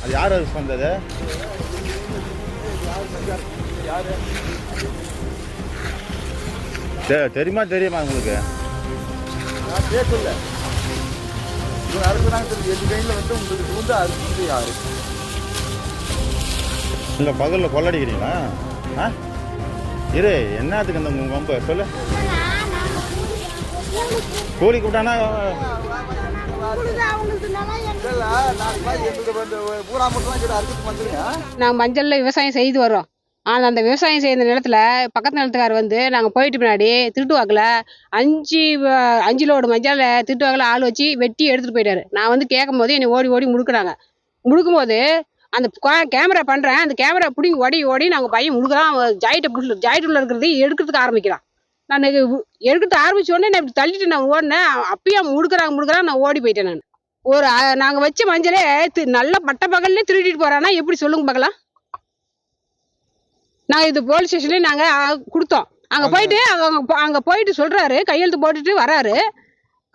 அது யார் அரெஸ்ட் பண்ணுறது? தெரியுமா உங்களுக்கு? நான் பேசல. இவங்க அறுக்கிறாங்க தெரியும். எந்த கையில் வந்து உங்களுக்கு வந்து அறுக்கிறது யாரு? இல்லை பகலில் கொள்ளடிக்கிறீங்களா? ஆ இரு, என்னத்துக்கு அந்த வம்பு சொல்லு. கூலி கூட்டானா நாங்கள் மஞ்சளில் விவசாயம் செய்து வரோம். ஆனால் அந்த விவசாயம் செய்கிற நிலத்தில் பக்கத்து நிலத்துக்கார் வந்து நாங்கள் போயிட்டு பின்னாடி திருட்டு வாக்கில் 5 லோடு மஞ்சள் திருட்டு வாக்கில் ஆள் வச்சு வெட்டி எடுத்துகிட்டு போயிட்டாரு. நான் வந்து கேட்கும் போது என்னை ஓடி ஓடி முடுக்குறாங்க. முடுக்கும்போது அந்த கேமரா பண்ணுறேன், அந்த கேமரா பிடிங்கி ஓடி நாங்கள் பையன் முடுக்குறான். ஜாயிட்டுள்ள இருக்கிறது எடுக்கிறதுக்கு ஆரம்பிக்கிறான். நான் எடுக்கிறது ஆரம்பிச்ச உடனே நான் இப்படி தள்ளிட்டு நான் ஓடினேன். அப்பயும் முடுக்குறாங்க நான் ஓடி போயிட்டேன். நான் நாங்கள் வச்ச மஞ்சளே நல்லா பட்ட பகல்லே திருடிட்டு போகிறான்னா எப்படி சொல்லுங்க பார்க்கலாம். நாங்கள் இது போலீஸ் ஸ்டேஷன்லேயே நாங்கள் கொடுத்தோம். அங்கே போயிட்டு சொல்கிறாரு, கையெழுத்து போட்டுட்டு வராரு.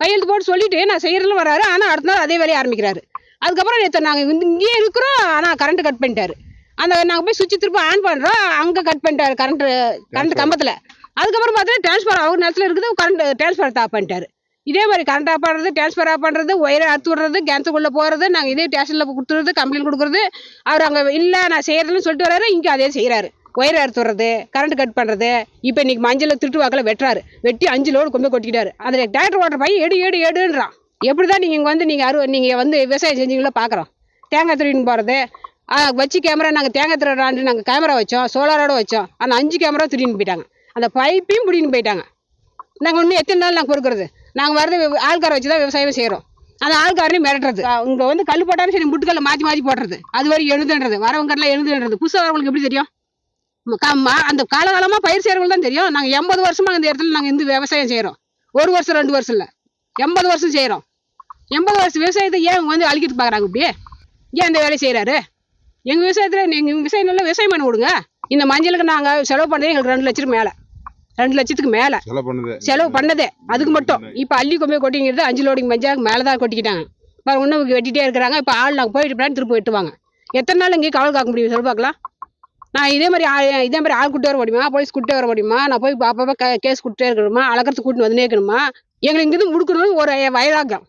கையெழுத்து போட்டு சொல்லிட்டு நான் செய்கிறதுல வராரு. ஆனால் அடுத்த நாள் அதே வேலையை ஆரம்பிக்கிறாரு. அதுக்கப்புறம் நேற்று நாங்கள் இங்கேயே இருக்கிறோம். ஆனால் கரண்ட் கட் பண்ணிட்டாரு. நாங்கள் போய் சுவிட்ச் திருப்பி ஆன் பண்ணுறோம், அங்கே கட் பண்ணிட்டாரு கரண்ட் கம்பத்தில். அதுக்கப்புறம் பார்த்தா டிரான்ஸ்ஃபர் அவர் நேரத்தில் இருக்குது, கரண்ட் டிரான்ஸ்ஃபர் ஆஃப் பண்ணிட்டாரு. இதே மாதிரி கரண்ட் ஆஃப் பண்ணுறது, டிரான்ஸ்ஃபர் ஆஃப் பண்ணுறது, ஒயரை அறுத்து விடுறது, கேன்சருக்குள்ளே போகிறது, நாங்கள் இதே ஸ்டேஷனில் கொடுத்துறது, கம்ப்ளைண்ட் கொடுக்குறது. அவர் அங்கே இல்லை நான் செய்கிறதுன்னு சொல்லிட்டு வர்றாரு, இங்கே அதே செய்கிறாரு. ஒயரை அறுத்து விடுறது, கரண்ட் கட் பண்ணுறது. இப்போ இன்றைக்கி மஞ்சள் திருட்டு வாக்கில் வெட்டுறாரு. வெட்டி 5 லோடு கொண்டு கொட்டிக்கிட்டாரு. அதில் டிராக்டர் ஓட்டுற பையன் எடுன்றான். எப்படி தான் நீங்கள் இங்கே வந்து நீங்கள் வந்து விவசாயம் செஞ்சீங்களோ பார்க்குறோம். தேங்காய் திருடின்னு போகிறது வச்சு கேமரா, நாங்கள் தேங்காய் திருடாண்டு நாங்கள் கேமரா வச்சோம், சோலாரோடு வச்சோம். அந்த 5 கேமரா திருடின்னு போயிட்டாங்க. அந்த பைப்பையும் பிடின்னு போயிட்டாங்க. நாங்கள் இன்னும் எத்தனை நாள் நாங்கள் பொறுக்கிறது? நாங்கள் வரது ஆள்கார வச்சு தான் விவசாயம் செய்கிறோம். அந்த ஆள்காரனையும் மிரட்டுறது. இங்கே வந்து கல் போட்டாலும் சரி, முட்டுக்கல்ல மாற்றி போடுறது. அது வரைக்கும் எழுதுன்றது, வரவங்கெல்லாம் எழுதுன்றது. புதுசாக வரவங்களுக்கு எப்படி தெரியும்? அந்த காலகாலமாக பயிர் செய்கிறவங்களுக்கு தான் தெரியும். நாங்கள் 80 வருஷமாக இந்த இடத்துல நாங்கள் இந்த விவசாயம் செய்கிறோம். 1 வருஷம் 2 வருஷம் இல்லை, 80 வருஷம் செய்கிறோம். 80 வருஷம் விவசாயத்தை ஏன் வந்து அழிக்கிட்டு பார்க்குறாங்க? இப்படியே ஏன் இந்த வேலையை செய்கிறாரு? எங்கள் விவசாயத்தில் எங்கள் விவசாயம் நல்லா விவசாயம் பண்ண விடுங்க. இந்த மஞ்சளுக்கு நாங்கள் செலவு பண்ணதே எங்களுக்கு 2 லட்சத்துக்கு மேலே, 2 லட்சத்துக்கு மேலே செலவு பண்ணதே அதுக்கு மட்டும். இப்போ அள்ளி கொண்டு கொட்டிங்கிறது 5 லோடிங் மஞ்சள் மேலே தான் கொட்டிக்கிட்டாங்க. இப்போ இன்னும் வெட்டிகிட்டே இருக்கிறாங்க. இப்போ ஆள் நாங்கள் போயிட்டு பின்னாடி திருப்பி வெட்டுவாங்க. எத்தனை நாள் இங்கே காவல் காக்க முடியும் சொல்லி பார்க்கலாம். நான் இதே மாதிரி ஆள் கூட்டு வர முடியுமா? போலீஸ் கூட்டு வர முடியுமா? நான் போய் அப்பப்போ கேஸ் கொடுத்தே இருக்கணுமா? அளக்கிறதுக்கு கூட்டு வந்துனே இருக்கணுமா? எங்களுக்கு இங்கேருந்து முடுக்கணும்னு ஒரு வைராக்கியம்.